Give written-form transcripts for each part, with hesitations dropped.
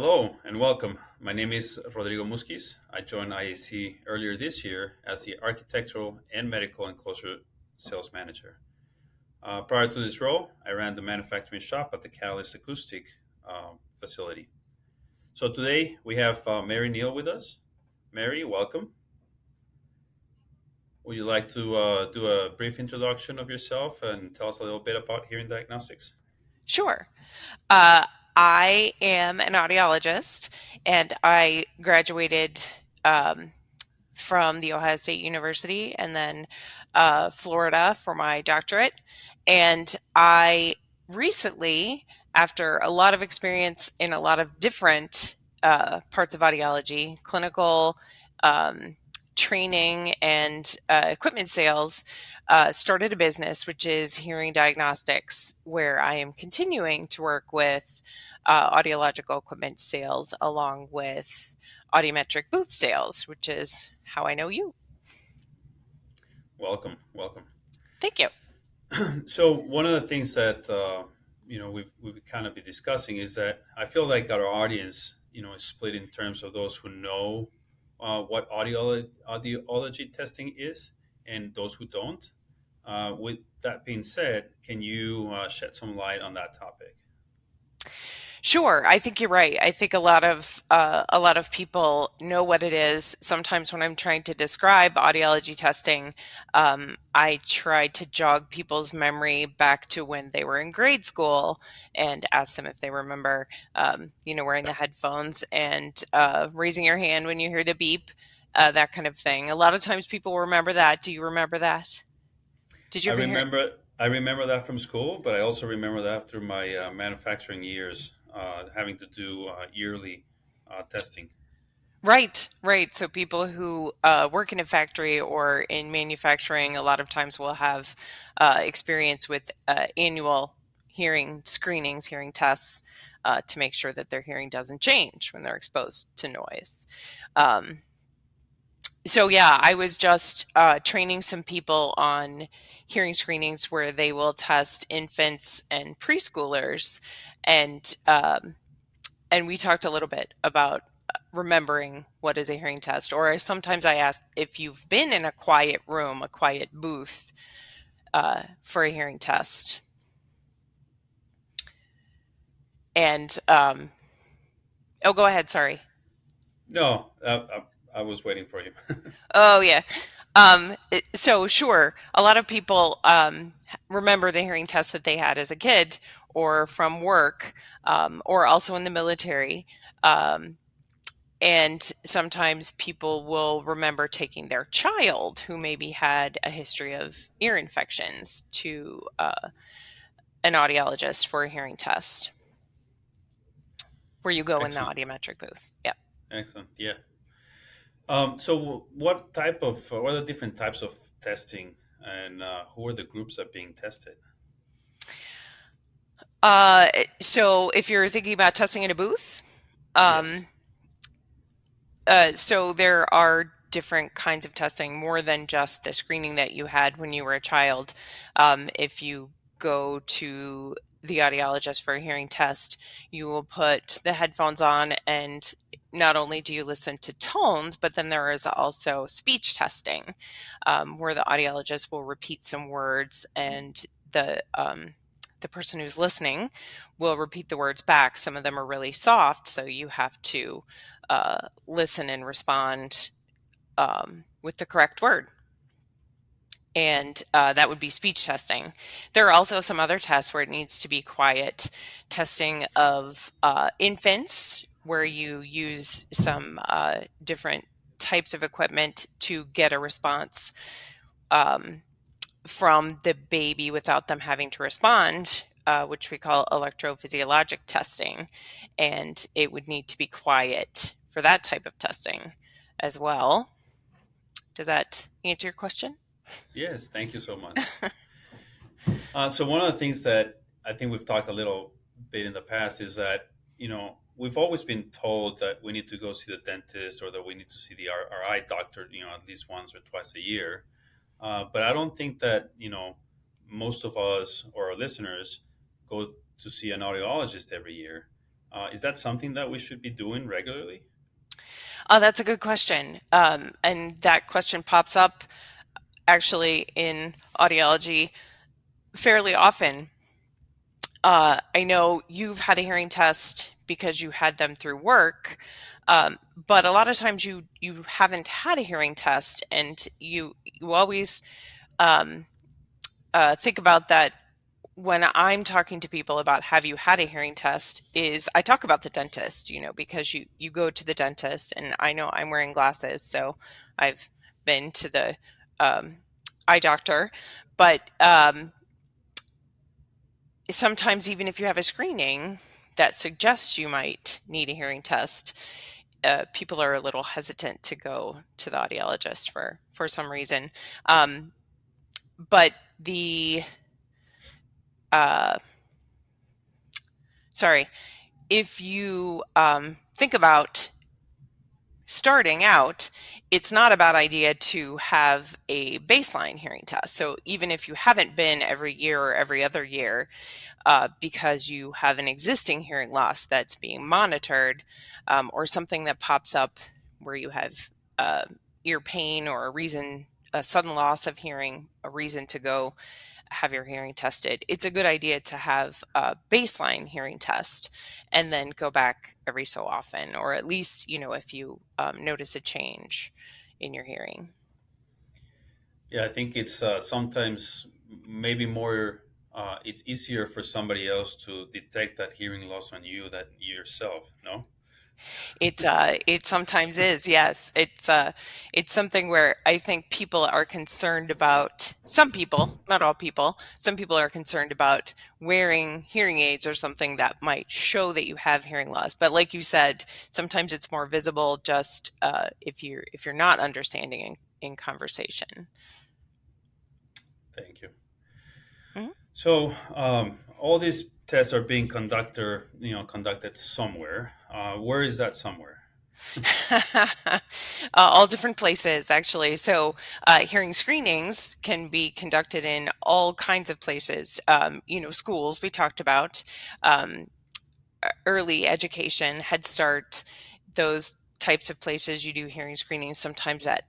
Hello and welcome. My name is Rodrigo Muzquiz. I joined IAC earlier this year as the architectural and medical enclosure sales manager. Prior to this role, I ran the manufacturing shop at the Catalyst Acoustic facility. So today we have Mary Neill with us. Mary, welcome. Would you like to do a brief introduction of yourself and tell us a little bit about hearing diagnostics? Sure. Uh, I am an audiologist and I graduated um, from the Ohio State University and then Florida for my doctorate. And I recently, after a lot of experience in a lot of different parts of audiology, clinical, um, training, and equipment sales, started a business which is Hearing Diagnostics, where I am continuing to work with audiological equipment sales along with audiometric booth sales, which is how I know you. Welcome, welcome. Thank you. So one of the things that we've kind of been discussing is that I feel like our audience is split in terms of those who know what audiology testing is and those who don't. With that being said, can you shed some light on that topic? Sure, I think you're right. I think a lot of people know what it is. Sometimes when I'm trying to describe audiology testing, I try to jog people's memory back to when they were in grade school and ask them if they remember, wearing the headphones and raising your hand when you hear the beep, that kind of thing. A lot of times people remember that. Do you remember that? Did you I ever hear? remember I remember that from school, but I also remember that through my manufacturing years, having to do yearly testing. Right, right. So people who work in a factory or in manufacturing a lot of times will have experience with annual hearing screenings, hearing tests to make sure that their hearing doesn't change when they're exposed to noise. Um, so yeah, I was just training some people on hearing screenings where they will test infants and preschoolers, and we talked a little bit about remembering what is a hearing test. Or sometimes I ask if you've been in a quiet room, a quiet booth for a hearing test. And oh, go ahead. Sorry. No, I was waiting for you. Oh, yeah. So sure, a lot of people remember the hearing test that they had as a kid or from work or also in the military. Um, And sometimes people will remember taking their child who maybe had a history of ear infections to an audiologist for a hearing test where you go in the Excellent. audiometric booth. Yeah. Excellent. Yeah. So, what are the different types of testing, and who are the groups that are being tested? So if you're thinking about testing in a booth, Yes. um, so there are different kinds of testing, more than just the screening that you had when you were a child. If you go to the audiologist for a hearing test, you will put the headphones on, and not only do you listen to tones, but then there is also speech testing, where the audiologist will repeat some words, and the person who's listening will repeat the words back. Some of them are really soft, so you have to listen and respond with the correct word. And that would be speech testing. There are also some other tests where it needs to be quiet. Testing of infants, where you use some different types of equipment to get a response um, from the baby without them having to respond, which we call electrophysiologic testing. And it would need to be quiet for that type of testing as well. Does that answer your question? Yes. Thank you so much. So, one of the things that I think we've talked a little bit in the past is that we've always been told that we need to go see the dentist or that we need to see our eye doctor, at least once or twice a year. But I don't think that most of us or our listeners go to see an audiologist every year. Is that something that we should be doing regularly? Oh, that's a good question. And that question pops up actually in audiology fairly often. I know you've had a hearing test because you had them through work, but a lot of times you haven't had a hearing test, and you always um, think about that when I'm talking to people about have you had a hearing test is I talk about the dentist, because you go to the dentist and I know I'm wearing glasses, so I've been to the um, eye doctor, but sometimes even if you have a screening that suggests you might need a hearing test, people are a little hesitant to go to the audiologist for some reason. Um, but the uh, sorry, if you think about starting out, it's not a bad idea to have a baseline hearing test. So even if you haven't been every year or every other year, because you have an existing hearing loss that's being monitored, or something that pops up where you have uh, ear pain or a sudden loss of hearing, a reason to go have your hearing tested, it's a good idea to have a baseline hearing test and then go back every so often, or at least, if you notice a change in your hearing. Yeah, I think it's sometimes maybe more. It's easier for somebody else to detect that hearing loss on you than you yourself. No. It sometimes is, yes. It's something where I think people are concerned about, some people, not all people, some people are concerned about wearing hearing aids or something that might show that you have hearing loss. But like you said, sometimes it's more visible just if you're not understanding in conversation. Thank you. Mhm. So all these tests are being conducted somewhere. Where is that somewhere? All different places, actually. So, hearing screenings can be conducted in all kinds of places. Schools we talked about, um, early education, Head Start, those types of places. You do hearing screenings sometimes at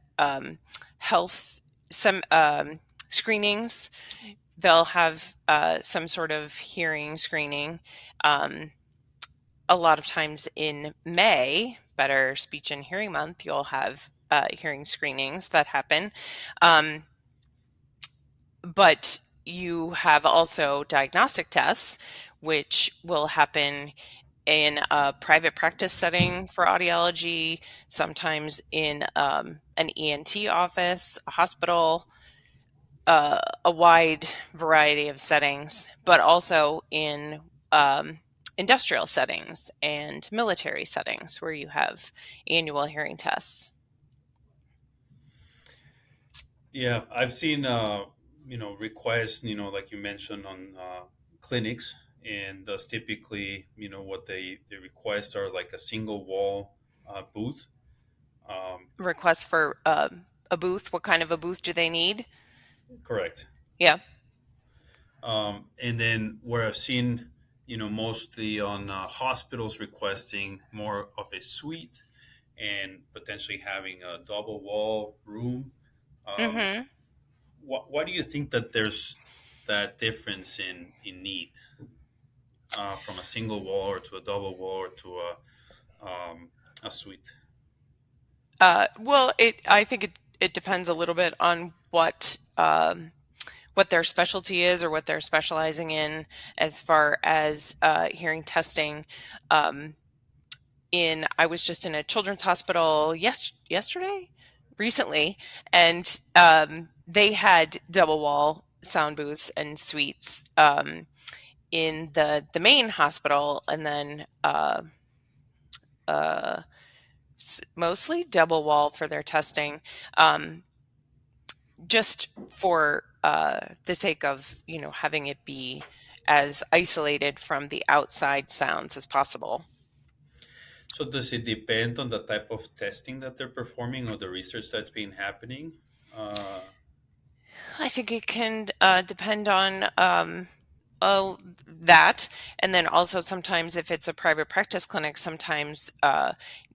health, some screenings. They'll have some sort of hearing screening. Um, a lot of times in May, Better Speech and Hearing Month, you'll have hearing screenings that happen. Um, but you have also diagnostic tests, which will happen in a private practice setting for audiology, sometimes in an ENT office, a hospital, a wide variety of settings, but also in industrial settings and military settings where you have annual hearing tests. Yeah, I've seen requests, like you mentioned on clinics, and that's typically what they request are like a single wall booth. Um, Requests for a booth. What kind of a booth do they need? Correct. Yeah. And then where I've seen, mostly on hospitals requesting more of a suite and potentially having a double wall room. Um, Hmm. why do you think that there's that difference in need from a single wall or to a double wall or to a suite? Well, I think it depends a little bit on what their specialty is or what they're specializing in as far as hearing testing. Um, I was just in a children's hospital yesterday, recently, and they had double wall sound booths and suites in the main hospital, and then uh, mostly double wall for their testing. Um, just for the sake of having it be as isolated from the outside sounds as possible. So does it depend on the type of testing that they're performing or the research that's been happening? Uh, I think it can depend on. uh, that, and then also sometimes if it's a private practice clinic, sometimes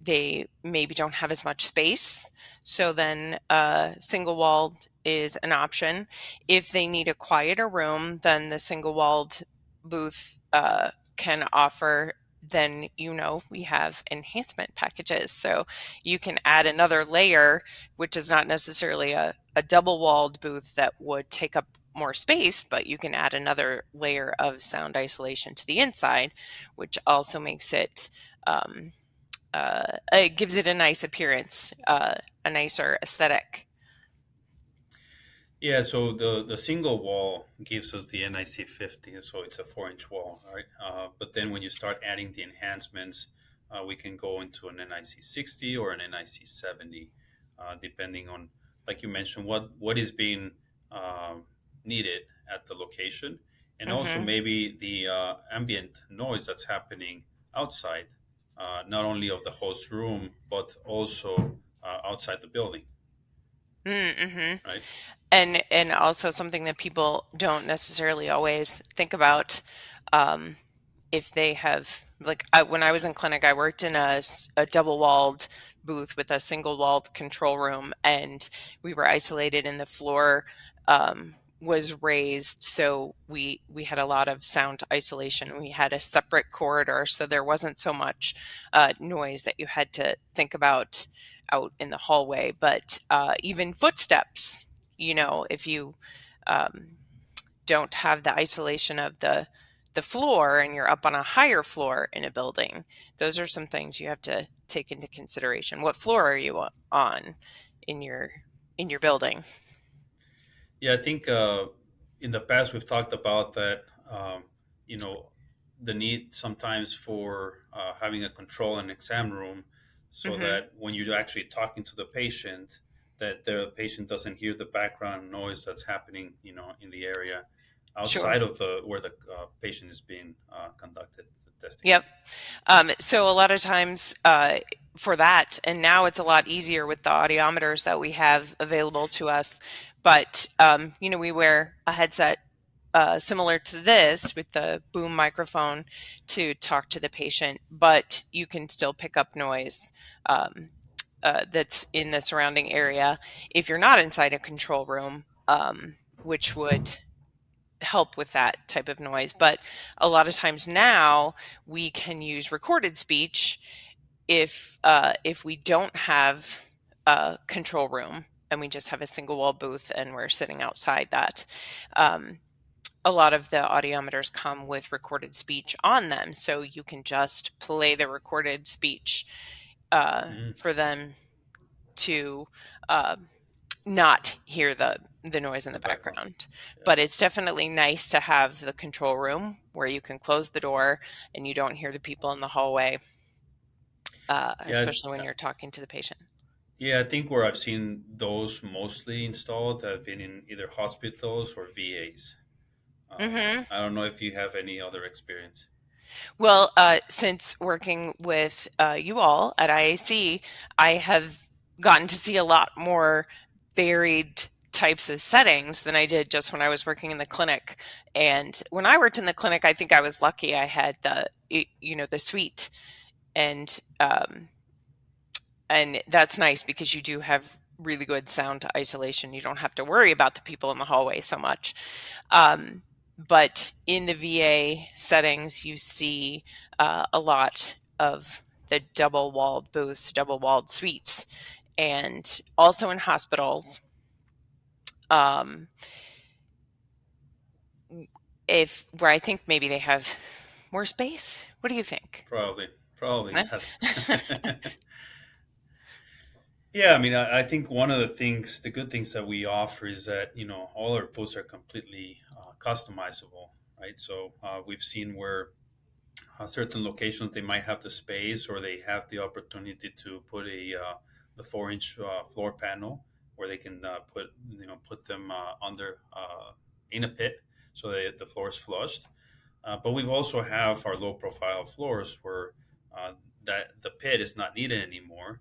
they maybe don't have as much space. So then single walled is an option. If they need a quieter room, then the single walled booth can offer. Then we have enhancement packages. So you can add another layer, which is not necessarily a double walled booth that would take up more space, but you can add another layer of sound isolation to the inside, which also makes it gives it a nice appearance, a nicer aesthetic. Yeah, so the single wall gives us the NIC 50, so it's a 4-inch wall, right? But then when you start adding the enhancements, we can go into an NIC 60 or an NIC 70, depending on, like you mentioned, what is being needed at the location, and also Hmm. maybe the ambient noise that's happening outside, not only of the host room, but also outside the building, Mm-hmm. right? And also something that people don't necessarily always think about, um, if they have, like, when I was in clinic, I worked in a double walled booth with a single walled control room, and we were isolated, and the floor was raised, so we had a lot of sound isolation. We had a separate corridor, so there wasn't so much noise that you had to think about out in the hallway. But even footsteps, if you um, don't have the isolation of the floor and you're up on a higher floor in a building, those are some things you have to take into consideration. What floor are you on in your building? Yeah, I think in the past we've talked about that. You know, the need sometimes for having a control and exam room, so Hmm. that when you're actually talking to the patient, that the patient doesn't hear the background noise that's happening, in the area Sure. outside of the where the patient is being conducted the testing on. Yep. So a lot of times for that, and now it's a lot easier with the audiometers that we have available to us. But we wear a headset similar to this with the boom microphone to talk to the patient, but you can still pick up noise that's in the surrounding area if you're not inside a control room, which would help with that type of noise. But a lot of times now we can use recorded speech if we don't have a control room and we just have a single wall booth and we're sitting outside that. Um, a lot of the audiometers come with recorded speech on them, so you can just play the recorded speech Mm, for them to uh, not hear the noise in the the background. background. Yeah. But it's definitely nice to have the control room where you can close the door and you don't hear the people in the hallway, Yeah, especially when you're talking to the patient. yeah, I think where I've seen those mostly installed have been in either hospitals or VAs. Hmm. I don't know if you have any other experience. Well, since working with you all at IAC, I have gotten to see a lot more varied types of settings than I did just when I was working in the clinic. And when I worked in the clinic, I think I was lucky. I had the suite, and that's nice because you do have really good sound isolation. You don't have to worry about the people in the hallway so much. Um, but in the VA settings, you see a lot of the double walled booths, double walled suites, and also in hospitals. Um, if where I think maybe they have more space. What do you think? Probably that's. Yeah, I mean, I think one of the good things that we offer is that all our booths are completely customizable, right? So we've seen where certain locations they might have the space or they have the opportunity to put a the 4-inch floor panel where they can put them under in a pit so that the floor is flushed. But we've also have our low profile floors where that the pit is not needed anymore.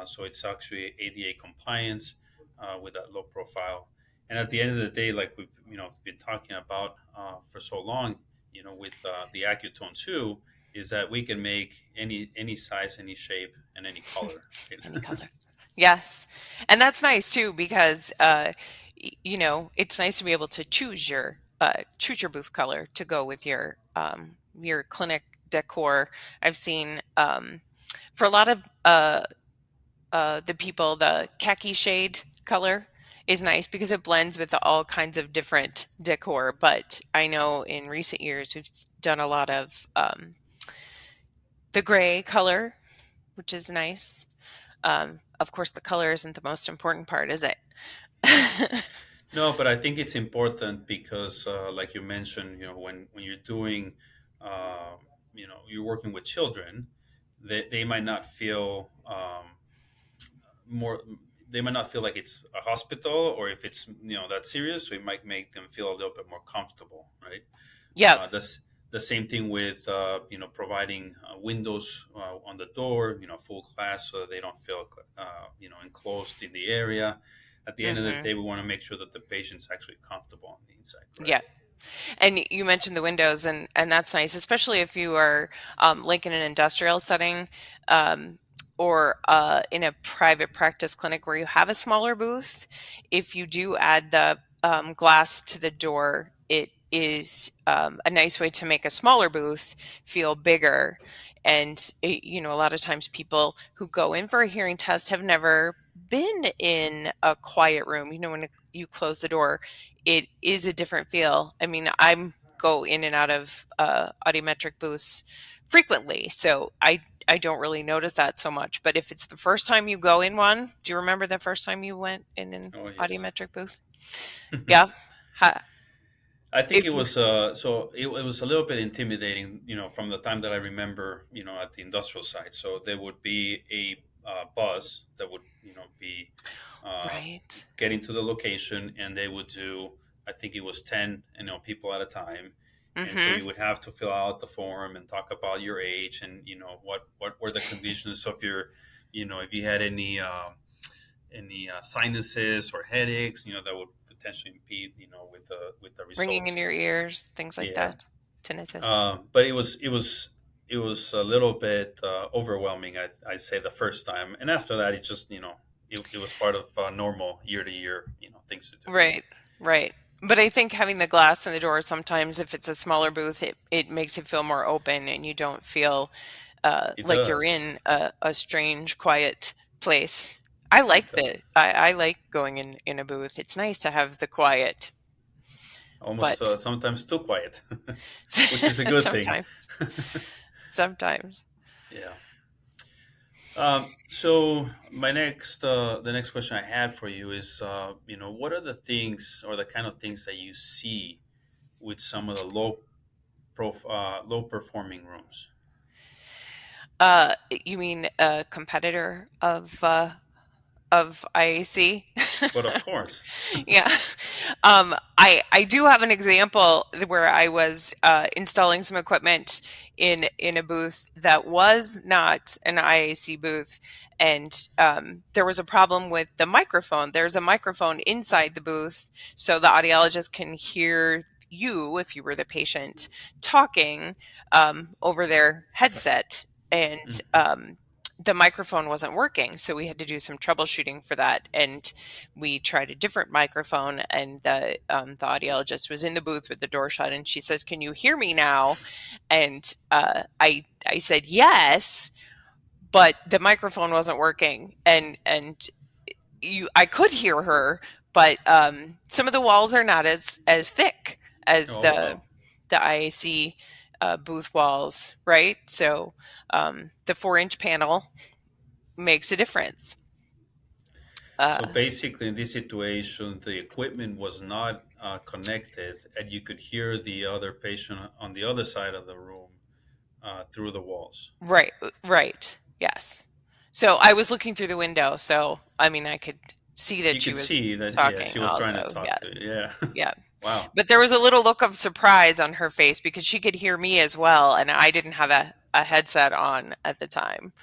So it's actually ADA compliance with that low profile. And at the end of the day, like we've been talking about for so long, with the Accutone 2, is that we can make any size, any shape, and any color, Any right? color. Yes. And that's nice too because it's nice to be able to choose your booth color to go with your clinic decor. I've seen for a lot of the people, the khaki shade color is nice because it blends with all kinds of different decor. But I know in recent years we've done a lot of the gray color, which is nice. Of course, the color isn't the most important part, is it? No, but I think it's important because, like you mentioned, when you're doing, uh, you're working with children, they might not feel more. They might not feel like it's a hospital, or if it's that serious, so it might make them feel a little bit more comfortable, right? Yep. That's the same thing with providing windows on the door, full glass, so that they don't feel enclosed in the area. At the end of the Hmm. day, we want to make sure that the patient's actually comfortable on the inside, Yeah. correct? And you mentioned the windows, and that's nice, especially if you are like in an industrial setting um, or in a private practice clinic where you have a smaller booth. If you do add the glass to the door, it is a nice way to make a smaller booth feel bigger. And a lot of times people who go in for a hearing test have never been in a quiet room. When you close the door, it is a different feel. I mean, I'm go in and out of audiometric booths frequently, so I don't really notice that so much. But if it's the first time you go in one, do you remember the first time you went in an Oh, yes. audiometric booth? Yeah. Ha, I think if it you was it was a little bit intimidating, from the time that I remember, at the industrial site. So there would be a bus that would, be uh, right. getting to the location, and they would do, I think it was 10, people at a time, and so Mm-hmm. you would have to fill out the form and talk about your age and what were the conditions of your, if you had any sinuses or headaches, that would potentially impede, with the Ringing in results. your ears, things like Yeah, that. Tinnitus. but it was a little bit overwhelming. I say the first time, and after that, it just it was part of normal year to year things to do. Right, right. But I think having the glass in the door sometimes, if it's a smaller booth, it makes it feel more open and you don't feel It like you're does. in a strange, quiet place. It does. I like going in a booth. It's nice to have the quiet, Almost but sometimes too quiet, which is a good thing. sometimes, sometimes. Yeah. So the next question I had for you is, what are the things or the kind of things that you see with some of the low performing rooms? You mean a competitor of IAC? But of course, Yeah. I do have an example where I was installing some equipment in a booth that was not an IAC booth, and there was a problem with the microphone. There's a microphone inside the booth, so the audiologist can hear you, if you were the patient, talking over their headset, and Mhm. the microphone wasn't working, so we had to do some troubleshooting for that, and we tried a different microphone, and the audiologist was in the booth with the door shut, and she says, "Can you hear me now?" And I said yes, but the microphone wasn't working, and I could hear her, but some of the walls are not as thick as Oh, wow. the IAC booth walls, right? So the 4-inch panel makes a difference. So Uh, basically, in this situation, the equipment was not connected, and you could hear the other patient on the other side of the room through the walls. right, right, yes. So I was looking through the window, so I mean, I could see that You she could was see that, yeah, talking she was trying to also. talk Yes, to you. Yeah. yeah. Wow. But there was a little look of surprise on her face because she could hear me as well, and I didn't have a headset on at the time.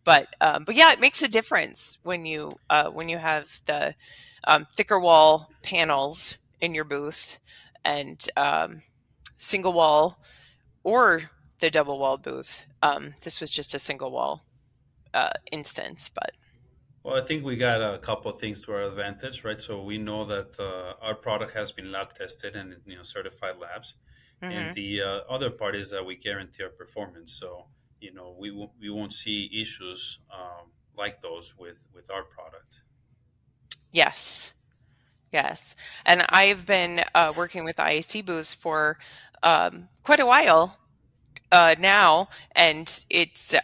But yeah, it makes a difference when you have the thicker wall panels in your booth and single wall or the double wall booth. This was just a single wall instance, but Well, I think we got a couple of things to our advantage, right? So we know that our product has been lab tested and certified labs, and hmm the other part is that we guarantee our performance. So we won't see issues like those with our product. yes, yes. And I've been working with IAC booths for quite a while now, and it's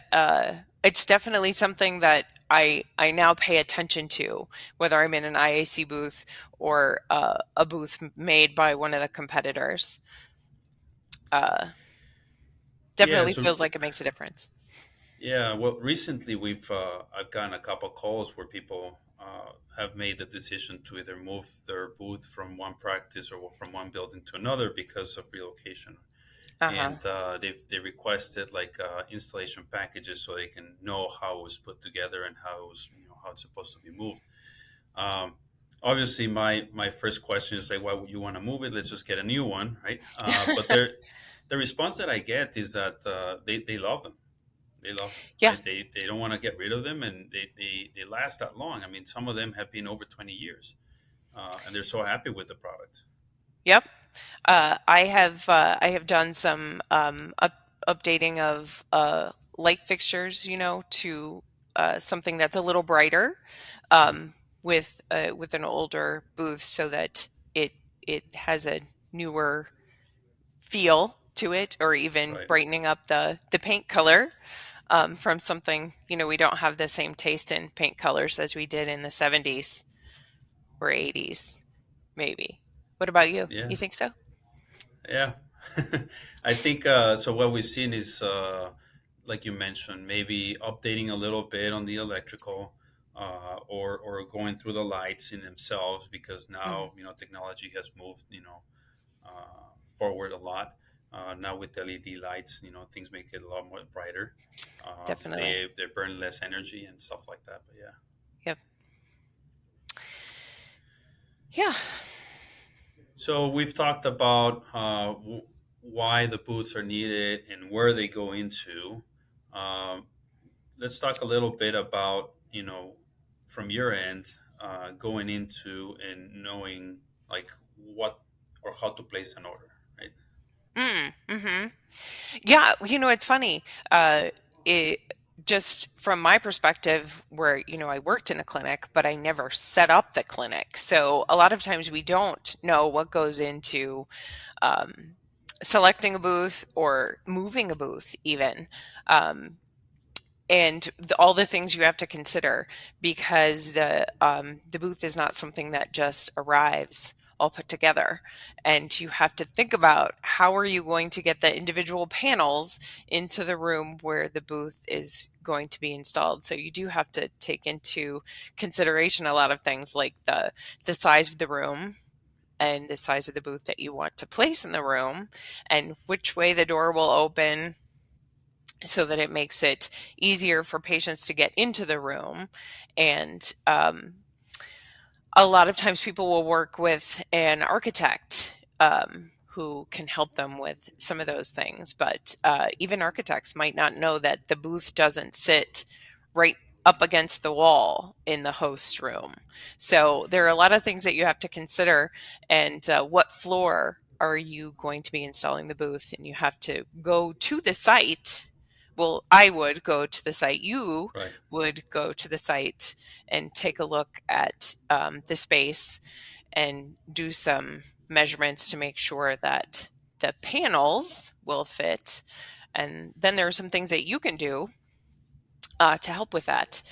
definitely something that I now pay attention to, whether I'm in an IAC booth or a booth made by one of the competitors. Uh, Yeah. Definitely So feels like it makes a difference. yeah. Well, recently I've gotten a couple of calls where people have made the decision to either move their booth from one practice or from one building to another because of relocation, Uh-huh. and they requested like installation packages so they can know how it was put together and how it was how it's supposed to be moved. Um, Obviously, my first question is like, why would you want to move it? Let's just get a new one, right? But the response that I get is that they love them. They love them, Yeah. right? They don't want to get rid of them, and they last that long. I mean, some of them have been over 20 years, and they're so happy with the product. Yep. I have done some updating of light fixtures, to something that's a little brighter, Mhm. with an older booth, so that it has a newer feel to it, or even Right. brightening up the paint color from something. We don't have the same taste in paint colors as we did in the 70s or 80s, maybe. What about you? Yeah. You think so? Yeah, I think so. What we've seen is, like you mentioned, maybe updating a little bit on the electrical, or going through the lights in themselves because Mhm. now technology has moved forward a lot. Now with LED lights, things make it a lot more brighter. Definitely. They burn less energy and stuff like that. But yeah. Yep. Yeah. So we've talked about why the boots are needed and where they go into. Um, let's talk a little bit about from your end, going into and knowing like what or how to place an order, right? Mm-hmm. Yeah, it's funny. It just from my perspective, where I worked in a clinic, but I never set up the clinic. So a lot of times we don't know what goes into um, selecting a booth or moving a booth, even. Um, and all the things you have to consider, because the booth is not something that just arrives all put together, and you have to think about how are you going to get the individual panels into the room where the booth is going to be installed. So you do have to take into consideration a lot of things, like the size of the room and the size of the booth that you want to place in the room, and which way the door will open, so that it makes it easier for patients to get into the room. And a lot of times people will work with an architect, who can help them with some of those things. But even architects might not know that the booth doesn't sit right up against the wall in the host room. So there are a lot of things that you have to consider. And what floor are you going to be installing the booth? And you have to go to the site. Well, I would go to the site. You Right. would go to the site and take a look at the space and do some measurements to make sure that the panels will fit. And then there are some things that you can do to help with that,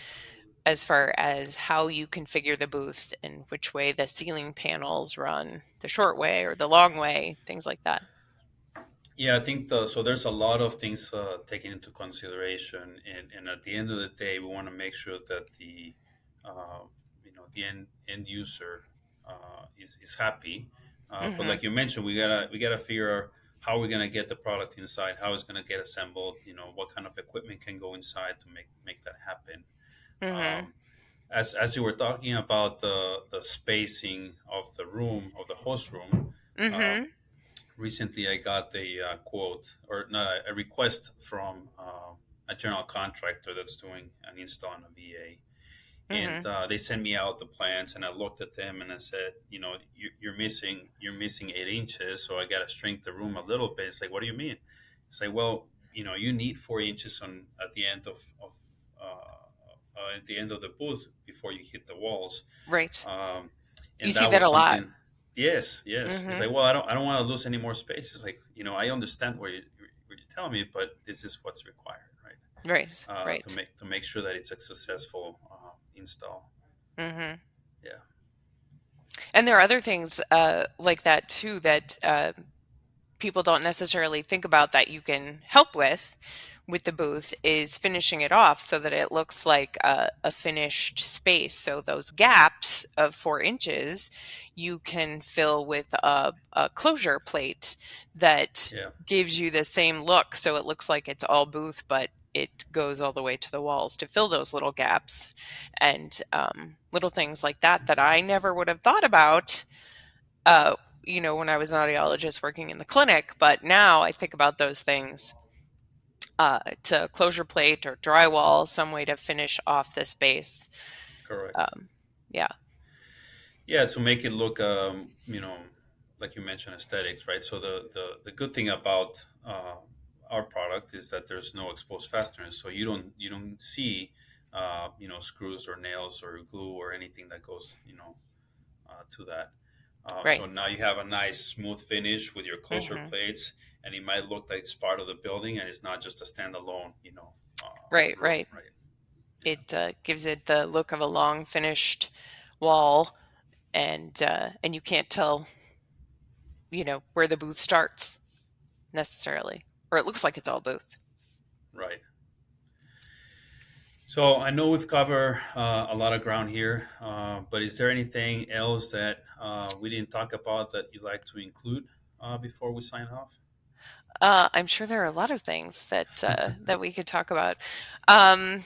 as far as how you configure the booth and which way the ceiling panels run, the short way or the long way, things like that. Yeah, I think so. There's a lot of things taken into consideration, and at the end of the day, we want to make sure that uh, the end user is happy. But hmm like you mentioned, we gotta figure how are we going to get the product inside, how it's going to get assembled, what kind of equipment can go inside to make that happen. Mhm. um, as you were talking about the spacing of the room, of the host room, um, Mhm. recently I got the quote, or not, a request from a general contractor that's doing an install on a VA, and Mhm. they sent me out the plans, and I looked at them and I said, you're missing 8 inches, so I got to shrink the room a little bit. It's like, what do you mean? It's like, well, you need 4 inches on at the end of at the end of the booth before you hit the walls. Right. um, You and see that that was a lot. something. Yes. It's Mhm. like, well, I don't want to lose any more space. It's like, I understand what you're telling me, but this is what's required, right? Right. To Right. make sure that it's a successful install. Mhm. Yeah. And there are other things like that too that people don't necessarily think about that you can help with the booth is finishing it off so that it looks like a finished space. So those gaps of 4 inches, you can fill with a closure plate that Yeah. gives you the same look. So it looks like it's all booth, but it goes all the way to the walls to fill those little gaps and little things like that that I never would have thought about uh, when I was an audiologist working in the clinic. But now I think about those things to closure plate or drywall, some way to finish off the space. Correct. Um, yeah, Yeah, to make it look, like you mentioned, aesthetics, right? So the good thing about our product is that there's no exposed fasteners, so you don't see screws or nails or glue or anything that goes to that. So right. now you have a nice smooth finish with your closure Hmm. plates, and it might look like it's part of the building and it's not just a standalone, Right, room, right. right? Yeah. It gives it the look of a long finished wall, and you can't tell, where the booth starts necessarily, or it looks like it's all booth. Right. So I know we've covered a lot of ground here, but is there anything else that we didn't talk about that you'd like to include before we sign off? I'm sure there are a lot of things that we could talk about. Um,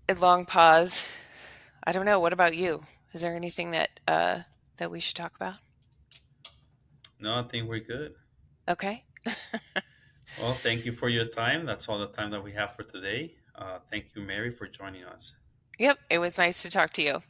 a long pause. I don't know. What about you? Is there anything that we should talk about? No, I think we're good. Okay. Well, thank you for your time. That's all the time that we have for today. Thank you, Mary, for joining us. Yep. It was nice to talk to you.